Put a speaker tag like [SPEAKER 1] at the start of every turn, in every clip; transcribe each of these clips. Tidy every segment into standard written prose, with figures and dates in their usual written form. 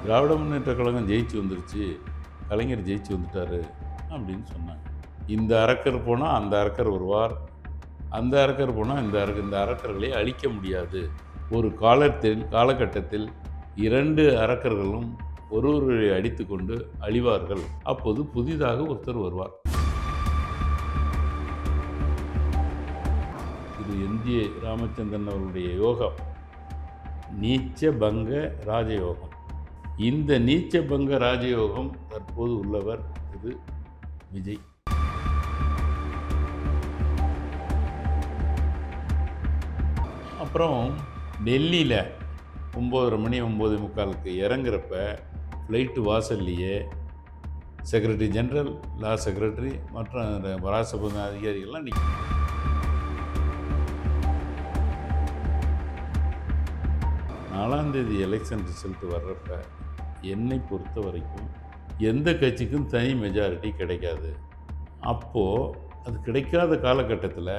[SPEAKER 1] திராவிட முன்னேற்ற கழகம் ஜெயிச்சு வந்துருச்சு, கலைஞர் ஜெயிச்சு வந்துட்டாரு அப்படின்னு சொன்னாங்க. இந்த அரக்கர் போனால் அந்த அரக்கர் வருவார், அந்த அரக்கர் போனால் இந்த அரக்கர்களை அழிக்க முடியாது. ஒரு காலகட்டத்தில் 2 அரக்கர்களும் ஒருவரை அடித்துக்கொண்டு அழிவார்கள். அப்போது புதிதாக ஒருத்தர் வருவார். திரு எம்.ஜி. ராமச்சந்திரன் அவர்களுடைய யோகம் நீச்ச பங்க ராஜயோகம். இந்த நீச்ச பங்க ராஜயோகம் தற்போது உள்ளவர் திரு விஜய். அப்புறம் டெல்லியில் 9:30 மணி 9:45க்கு இறங்குறப்ப ஃப்ளைட்டு வாசல்லையே செக்ரட்டரி ஜெனரல், லா செக்ரட்டரி மற்றும் ராஜசபா அதிகாரிகள்லாம் நிற்கும். 4ஆம் தேதி எலெக்ஷன் ரிசல்ட் வர்றப்ப என்னை பொறுத்த வரைக்கும் எந்த கட்சிக்கும் தனி மெஜாரிட்டி கிடைக்காது. அப்போது அது கிடைக்காத காலகட்டத்தில்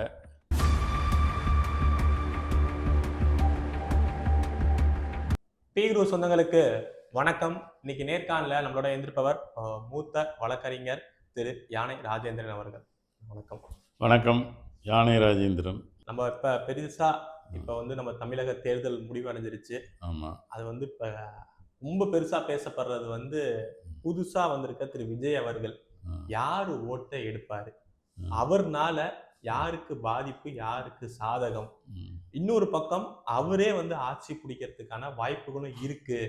[SPEAKER 2] குரு சொந்தங்களுக்கு வணக்கம். இன்னைக்கு நேர்காணல நம்மளோட எந்திருப்பவர் மூத்த வழக்கறிஞர் திரு யானை ராஜேந்திரன் அவர்கள். வணக்கம்.
[SPEAKER 1] வணக்கம். யானை ராஜேந்திரன்.
[SPEAKER 2] நம்ம இப்ப பெருசா நம்ம தமிழக தேர்தல் முடிவடைஞ்சிருச்சு.
[SPEAKER 1] ஆமா.
[SPEAKER 2] அது இப்ப ரொம்ப பெருசா பேசப்படுறது புதுசா வந்திருக்க திரு விஜய் அவர்கள் யாரு ஓட்டை எடுப்பாரு, அவர்னால யாருக்கு பாதிப்பு, யாருக்கு சாதகம், இன்னொரு பக்கம் அவரே ஆட்சி பிடிக்கிறதுக்கான வாய்ப்புகளும் இருக்கு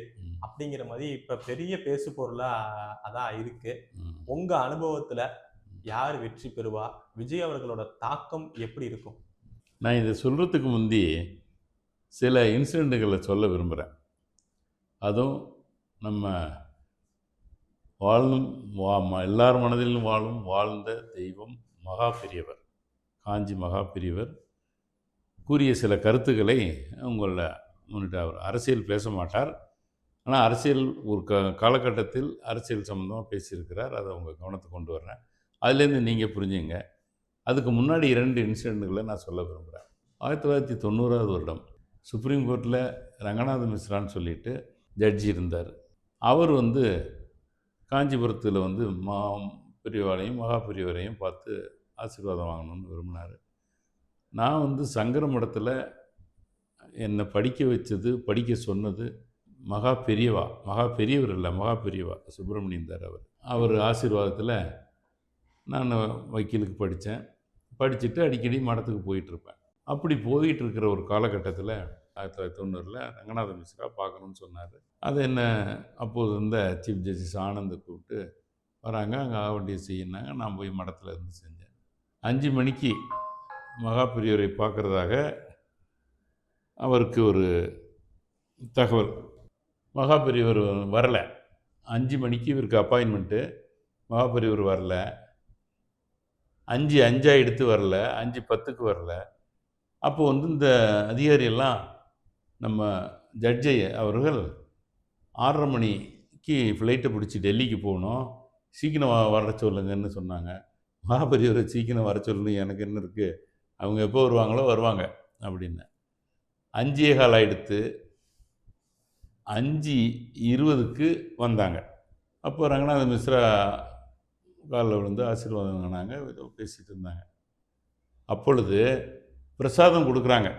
[SPEAKER 2] அப்படிங்கிற மாதிரி இப்ப பெரிய பேசு பொருளா அதான் இருக்கு. உங்க அனுபவத்துல யார் வெற்றி பெறுவா, விஜய் அவர்களோட தாக்கம் எப்படி இருக்கும்?
[SPEAKER 1] நான் இதை சொல்கிறதுக்கு முந்தி சில இன்சிடெண்ட்டுகளை சொல்ல விரும்புகிறேன். அதுவும் நம்ம எல்லார் மனதிலும் வாழ்ந்த தெய்வம் மகா பெரியவர், காஞ்சி மகா பெரியவர் கூறிய சில கருத்துக்களை உங்களை முன்னிட்டு. அவர் அரசியல் பேச மாட்டார், ஆனால் அரசியல் ஒரு காலகட்டத்தில் அரசியல் சம்மந்தமாக பேசியிருக்கிறார். அதை உங்கள் கவனத்துக்கு கொண்டு வர்றேன். அதுலேருந்து நீங்கள் புரிஞ்சுங்க. அதுக்கு முன்னாடி 2 இன்சிடெண்ட்டுகளை நான் சொல்ல விரும்புகிறேன். 1990ஆவது வருடம் சுப்ரீம் கோர்ட்டில் ரங்கநாத மிஸ்ரான்னு சொல்லிட்டு ஜட்ஜி இருந்தார். அவர் காஞ்சிபுரத்தில் பெரியவாளையும் மகா பெரியவரையும் பார்த்து ஆசீர்வாதம் வாங்கணும்னு விரும்பினார். நான் சங்கர மடத்தில் என்னை படிக்க சொன்னது மகா பெரியவர் இல்லை, மகா பெரியவா சுப்பிரமணியம் தார். அவர் ஆசீர்வாதத்தில் நான் வக்கீலுக்கு படிச்சுட்டு அடிக்கடி மடத்துக்கு போயிட்டுருப்பேன். அப்படி போயிட்டுருக்கிற ஒரு காலகட்டத்தில் 1990 ரங்கநாத மிஸ்ரா பார்க்கணுன்னு சொன்னார். அது என்ன அப்போது சீஃப் ஜஸ்டிஸ் ஆனந்தை கூப்பிட்டு வராங்க, அங்கே ஆக வேண்டிய செய்யினாங்க. நான் போய் மடத்தில் இருந்து செஞ்சேன். 5 மணிக்கு மகா பெரியவரை பார்க்குறதாக அவருக்கு ஒரு தகவல். மகா பெரியவர் வரலை. 5 மணிக்கு இவருக்கு அப்பாயின்மெண்ட்டு, மகா பெரியவர் வரல. 5 எடுத்து வரல, 5:10க்கு வரல. அப்போ இந்த அதிகாரியெல்லாம் நம்ம ஜட்ஜை அவர்கள் 6:30 மணிக்கு ஃப்ளைட்டை பிடிச்சி டெல்லிக்கு போகணும், சீக்கிரம் வர சொல்லுங்கன்னு சொன்னாங்க. மகா பெரியவரை சீக்கிரம் வர சொல்லணும், எனக்கு என்ன இருக்குது, அவங்க எப்போ வருவாங்களோ வருவாங்க அப்படின்னு. 5:15 ஆகிடுத்து. 5:20க்கு வந்தாங்க. அப்போ ரங்கநாத மிஸ்ரா காலில் விழுந்து ஆசீர்வாதம் வாங்கினாங்க, ஏதோ பேசிகிட்டு இருந்தாங்க. அப்பொழுது பிரசாதம் கொடுக்குறாங்க.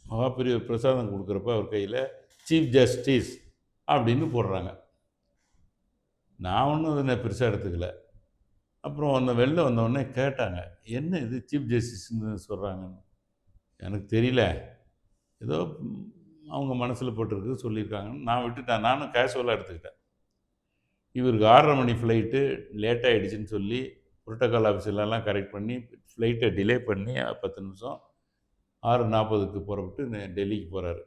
[SPEAKER 1] மகா பெரிய பிரசாதம் கொடுக்குறப்ப அவர் கையில் சீஃப் ஜஸ்டிஸ் அப்படின்னு போடுறாங்க. நான் ஒன்றும் அதை பெருசாக எடுத்துக்கல. அப்புறம் வெளில வந்தோடனே கேட்டாங்க, என்ன இது சீஃப் ஜஸ்டிஸ்ன்னு சொல்கிறாங்கன்னு. எனக்கு தெரியல, ஏதோ அவங்க மனசில் போட்டிருக்கு சொல்லியிருக்காங்கன்னு நான் விட்டுட்டேன். நானும் கேஷுவலாக எடுத்துக்கிட்டேன். இவருக்கு 6:30 மணி ஃப்ளைட்டு லேட் ஆகிடுச்சின்னு சொல்லி புரோட்டோக்கால் ஆஃபீஸர்லாம் கரெக்ட் பண்ணி ஃப்ளைட்டை டிலே பண்ணி 10 நிமிஷம் 6:40க்கு புறப்பட்டு டெல்லிக்கு போகிறாரு.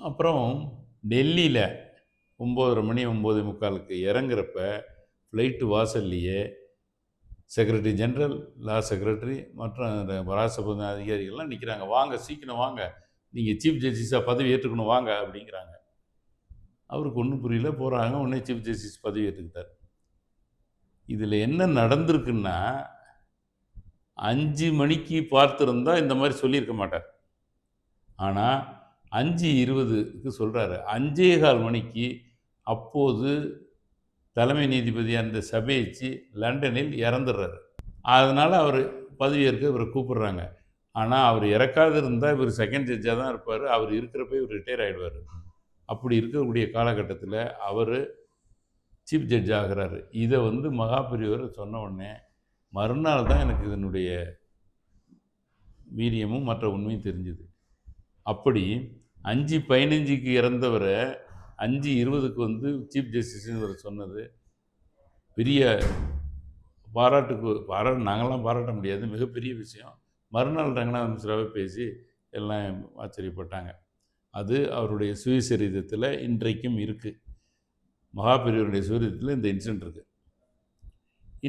[SPEAKER 1] அப்புறம் டெல்லியில் 9:30 மணி 9:45க்கு இறங்குறப்ப ஃப்ளைட்டு வாசல்லையே செக்ரட்டரி ஜெனரல், லா செக்ரட்டரி மற்றும் ராஜசபா அதிகாரிகள்லாம் நிற்கிறாங்க. வாங்க, சீக்கிரம் வாங்க, நீங்கள் சீஃப் ஜஸ்டிஸாக பதவி ஏற்றுக்கணும் வாங்க அப்படிங்கிறாங்க. அவருக்கு ஒன்றும் புரியல. போகிறாங்க, உடனே சீஃப் ஜஸ்டிஸ் பதவி ஏற்றுக்கிட்டார். இதில் என்ன நடந்திருக்குன்னா, 5 மணிக்கு பார்த்துருந்தா இந்த மாதிரி சொல்லியிருக்க மாட்டார். ஆனால் 5:20க்கு சொல்கிறாரு. 5:15 மணிக்கு அப்போது தலைமை நீதிபதி அந்த சபேச்சி லண்டனில் இறந்துடுறாரு. அதனால் அவர் பதவியேற்க இவரை கூப்பிடுறாங்க. ஆனால் அவர் இறக்காது இருந்தால் இவர் செகண்ட் ஜட்ஜாக தான் இருப்பார். அவர் இருக்கிறப்ப இவர் ரிட்டையர் ஆகிடுவார். அப்படி இருக்கக்கூடிய காலகட்டத்தில் அவர் சீஃப் ஜட்ஜ் ஆகிறாரு. இதை மகாபெரியவர் சொன்ன உடனே மறுநாள் தான் எனக்கு இதனுடைய வீரியமும் மற்ற உண்மையும் தெரிஞ்சுது. அப்படி 5:15க்கு இறந்தவரை 5:20க்கு சீஃப் ஜஸ்டிஸ்னு இவர் சொன்னது பெரிய நாங்கள்லாம் பாராட்ட முடியாது, மிகப்பெரிய விஷயம். மறுநாள் ரங்கநாத மிஸ்ராவே பேசி எல்லாம் ஆச்சரியப்பட்டாங்க. அது அவருடைய சுயசரிதத்தில் இன்றைக்கும் இருக்குது. மகாபெரியவருடைய சுயசரிதத்தில் இந்த இன்சிடென்ட் இருக்குது.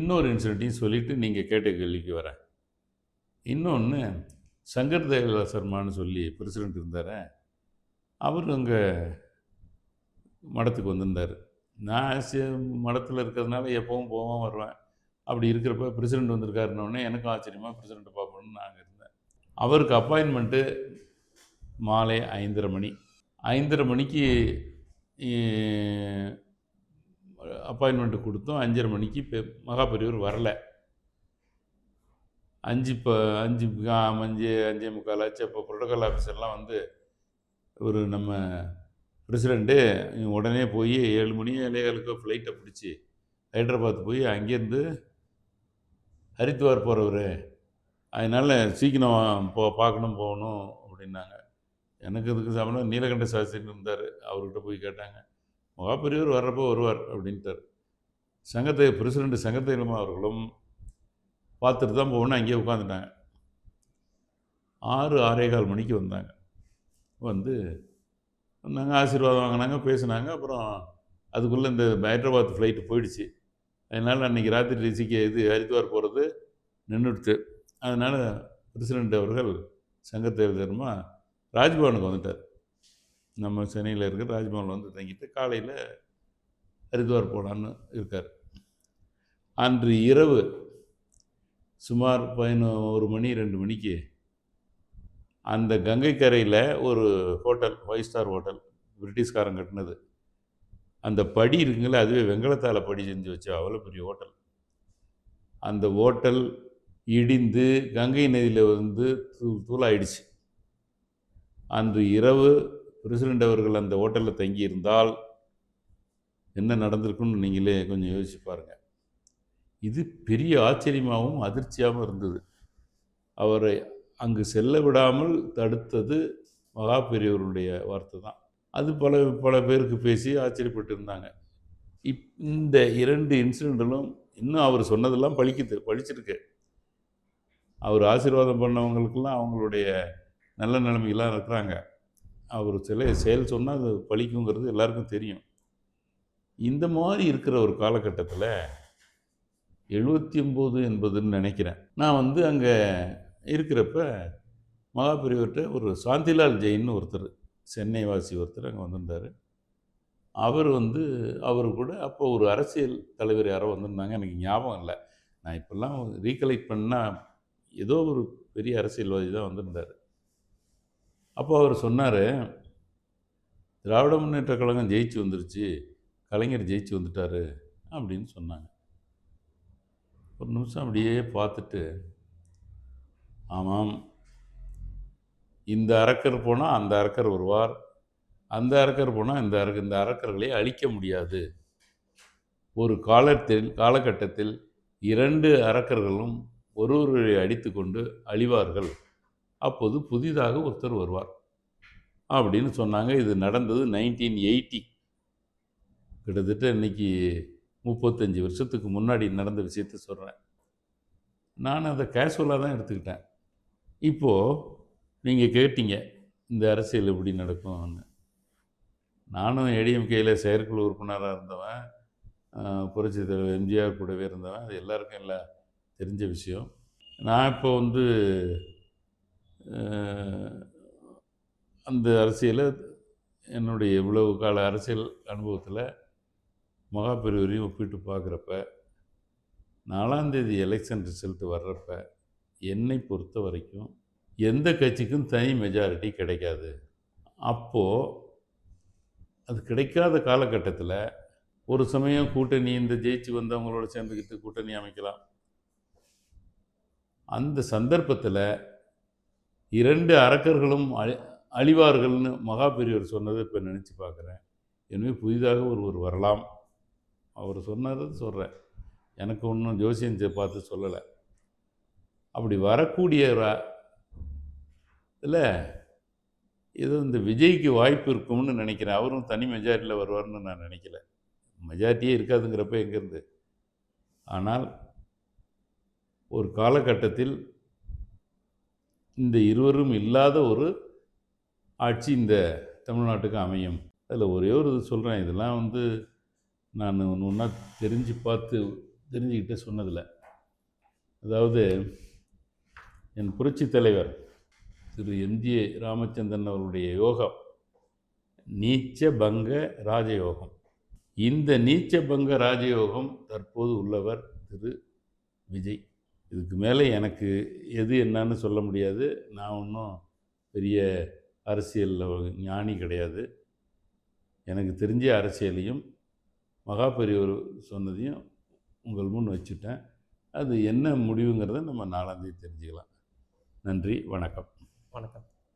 [SPEAKER 1] இன்னொரு இன்சிடென்ட்டையும் சொல்லிவிட்டு நீங்கள் கேட்ட கேள்விக்கு வரேன். இன்னொன்று, சங்கர் தயாள சர்மான்னு சொல்லி பிரசிடெண்ட் இருந்தார். அவர் அங்கே மடத்துக்கு வந்திருந்தார். நான் மடத்தில் இருக்கிறதுனால எப்பவும் போவேன் வருவேன். அப்படி இருக்கிறப்ப பிரசிடெண்ட் வந்திருக்காருன்னொடனே எனக்கும் ஆச்சரியமாக பிரசிடெண்ட்டை பார்க்கணுன்னு நான் இருந்தேன். அவருக்கு அப்பாயின்மெண்ட்டு மாலை 5:30 மணி. 5:30 மணிக்கு அப்பாயின்மெண்ட்டு கொடுத்தோம். 5:30 மணிக்கு மகாபெரியவர் வரலை. 5:45 ஆச்சு. அப்போ புரோட்டோகால் ஆஃபீஸர்லாம் ஒரு நம்ம பிரசிடெண்ட்டு உடனே போய் 7 மணி 7:15 ஃப்ளைட்டை பிடிச்சி ஹைதராபாத் போய் அங்கேருந்து ஹரித்வார் போகிறவர், அதனால் சீக்கிரம் பார்க்கணும் போகணும் அப்படின்னாங்க. எனக்கு இதுக்கு சம்பந்தம் நீலகண்ட சாஸ்திரின்னு இருந்தார். அவர்கிட்ட போய் கேட்டாங்க. மகாபெரியவர் வர்றப்போ வருவார் அப்படின்ட்டார். பிரசிடெண்ட் சங்கத்தைலமா அவர்களும் பார்த்துட்டு தான் போகணும், அங்கேயே உட்காந்துட்டாங்க. 6:15 மணிக்கு வந்தாங்க. வந்தாங்க, ஆசீர்வாதம் வாங்கினாங்க, பேசினாங்க. அப்புறம் அதுக்குள்ளே இந்த ஹைதராபாத் ஃப்ளைட்டு போயிடுச்சு. அதனால் அன்றைக்கி ராத்திரி ஹரித்வார் போகிறது நின்றுடுச்சு. அதனால் பிரசிடெண்ட் அவர்கள் சங்கத்தேவ தர்மா ராஜ்பவனுக்கு வந்துட்டார். நம்ம சென்னையில் இருக்கிற ராஜ்பவனில் தங்கிட்டு காலையில் ஹரித்வார் போகலான்னு இருக்கார். அன்று இரவு சுமார் 11 மணி 2 மணிக்கு அந்த கங்கை கரையில் ஒரு ஹோட்டல், 5 ஸ்டார் ஹோட்டல், பிரிட்டிஷ்காரன் கட்டினது. அந்த படி இருக்குங்களே, அதுவே வெங்கலத்தால் படி செஞ்சு வச்ச அவ்வளோ பெரிய ஹோட்டல். அந்த ஹோட்டல் இடிந்து கங்கை நதியில் தூளாயிடுச்சு. அன்று இரவு பிரசிடெண்ட் அவர்கள் அந்த ஹோட்டலில் தங்கியிருந்தால் என்ன நடந்திருக்குன்னு நீங்களே கொஞ்சம் யோசிச்சு பாருங்கள். இது பெரிய ஆச்சரியமாகவும் அதிர்ச்சியாகவும் இருந்தது. அவரை அங்கு செல்ல விடாமல் தடுத்தது மகாபெரியவருடைய வார்த்தை தான். அது பல பேருக்கு பேசி ஆச்சரியப்பட்டு இருந்தாங்க. இந்த 2 இன்சிடெண்ட்டும் இன்னும் அவர் சொன்னதெல்லாம் பழிச்சிருக்கு. அவர் ஆசீர்வாதம் பண்ணவங்களுக்கெல்லாம் அவங்களுடைய நல்ல நிலைமைகள்லாம் இருக்கிறாங்க. அவர் செயல் சொன்னால் அது பழிக்குங்கிறது எல்லாருக்கும் தெரியும். இந்த மாதிரி இருக்கிற ஒரு காலகட்டத்தில் 79 என்பதுன்னு நினைக்கிறேன். நான் அங்கே இருக்கிறப்ப மகாபெரியவர்கிட்ட ஒரு சாந்திலால் ஜெயின்னு ஒருத்தர், சென்னை வாசி ஒருத்தர் அங்கே வந்திருந்தார். அவர் கூட அப்போ ஒரு அரசியல் தலைவர் யாரோ வந்திருந்தாங்க, எனக்கு ஞாபகம் இல்லை. நான் இப்போல்லாம் ரீகலெக்ட் பண்ணால் ஏதோ ஒரு பெரிய அரசியல்வாதி தான் வந்திருந்தார். அப்போ அவர் சொன்னார், திராவிட முன்னேற்ற கழகம் ஜெயிச்சு வந்துருச்சு, கலைஞர் ஜெயிச்சு வந்துட்டார் அப்படின்னு சொன்னாங்க. ஒரு நிமிஷம் அப்படியே பார்த்துட்டு, ஆமாம், இந்த அரக்கர் போனால் அந்த அரக்கர் வருவார், அந்த அரக்கர் போனால் இந்த அரக்கர்களை அழிக்க முடியாது. ஒரு காலகட்டத்தில் 2 அரக்கர்களும் ஒருவரை அடித்து கொண்டு அழிவார்கள். அப்போது புதிதாக ஒருத்தர் வருவார் அப்படின்னு சொன்னாங்க. இது நடந்தது 1980. கிட்டத்தட்ட இன்றைக்கி 35 வருஷத்துக்கு முன்னாடி நடந்த விஷயத்த சொல்கிறேன். நான் அதை கேஷுவலாக தான் எடுத்துக்கிட்டேன். இப்போது நீங்கள் கேட்டீங்க, இந்த அரசியல் எப்படி நடக்கும்னு. நானும் ஏடிஎம்கேயில் செயற்குழு உறுப்பினராக இருந்தவன், புரட்சித் தலைவர் எம்ஜிஆர் கூடவே இருந்தவன். அது எல்லாருக்கும் எல்லாம் தெரிஞ்ச விஷயம். நான் இப்போ அந்த அரசியலை என்னுடைய இவ்வளவு கால அரசியல் அனுபவத்தில் மகாபெரியவரையும் ஒப்பிட்டு பார்க்குறப்ப, 4ஆம் தேதி எலெக்ஷன் ரிசல்ட் வர்றப்ப என்னை பொறுத்த வரைக்கும் எந்த கட்சிக்கும் தனி மெஜாரிட்டி கிடைக்காது. அப்போது அது கிடைக்காத காலகட்டத்தில் ஒரு சமயம் கூட்டணி இந்த ஜெயிச்சு வந்தவங்களோட சேர்ந்துக்கிட்டு கூட்டணி அமைக்கலாம். அந்த சந்தர்ப்பத்தில் 2 அரக்கர்களும் அழிவார்கள்னு மகா பெரியவர் சொன்னதை இப்போ நினச்சி பார்க்குறேன். எனவே புதிதாக ஒருவர் வரலாம். அவர் சொன்னதை சொல்கிறேன். எனக்கு ஒன்றும் ஜோசியம் பார்த்து சொல்லலை. அப்படி வரக்கூடிய இதில் ஏதோ இந்த விஜய்க்கு வாய்ப்பு இருக்கும்னு நினைக்கிறேன். அவரும் தனி மெஜாரிட்டியில் வருவார்னு நான் நினைக்கல. மெஜாரிட்டியே இருக்காதுங்கிறப்ப எங்கேருந்து. ஆனால் ஒரு காலகட்டத்தில் இந்த இருவரும் இல்லாத ஒரு ஆட்சி இந்த தமிழ்நாட்டுக்கு அமையும். அதில் ஒரே ஒரு இது சொல்கிறேன். இதெல்லாம் நான் ஒன்று ஒன்றா தெரிஞ்சுக்கிட்டு சொன்னதில்லை. அதாவது என் புரட்சி தலைவர் திரு எம்ஜி ராமச்சந்திரன் அவருடைய யோகம் நீச்ச பங்க ராஜயோகம். இந்த நீச்ச பங்க ராஜயோகம் தற்போது உள்ளவர் திரு விஜய். இதுக்கு மேலே எனக்கு எது என்னன்னு சொல்ல முடியாது. நான் ஒன்றும் பெரிய அரசியலில் ஞானி கிடையாது. எனக்கு தெரிஞ்ச அரசியலையும் மகா பெரியவர் சொன்னதையும் உங்கள் முன் வச்சுட்டேன். அது என்ன முடிவுங்கிறத நம்ம 4ஆம் தேதி தெரிஞ்சுக்கலாம். நன்றி, வணக்கம்.
[SPEAKER 2] வணக்கம்.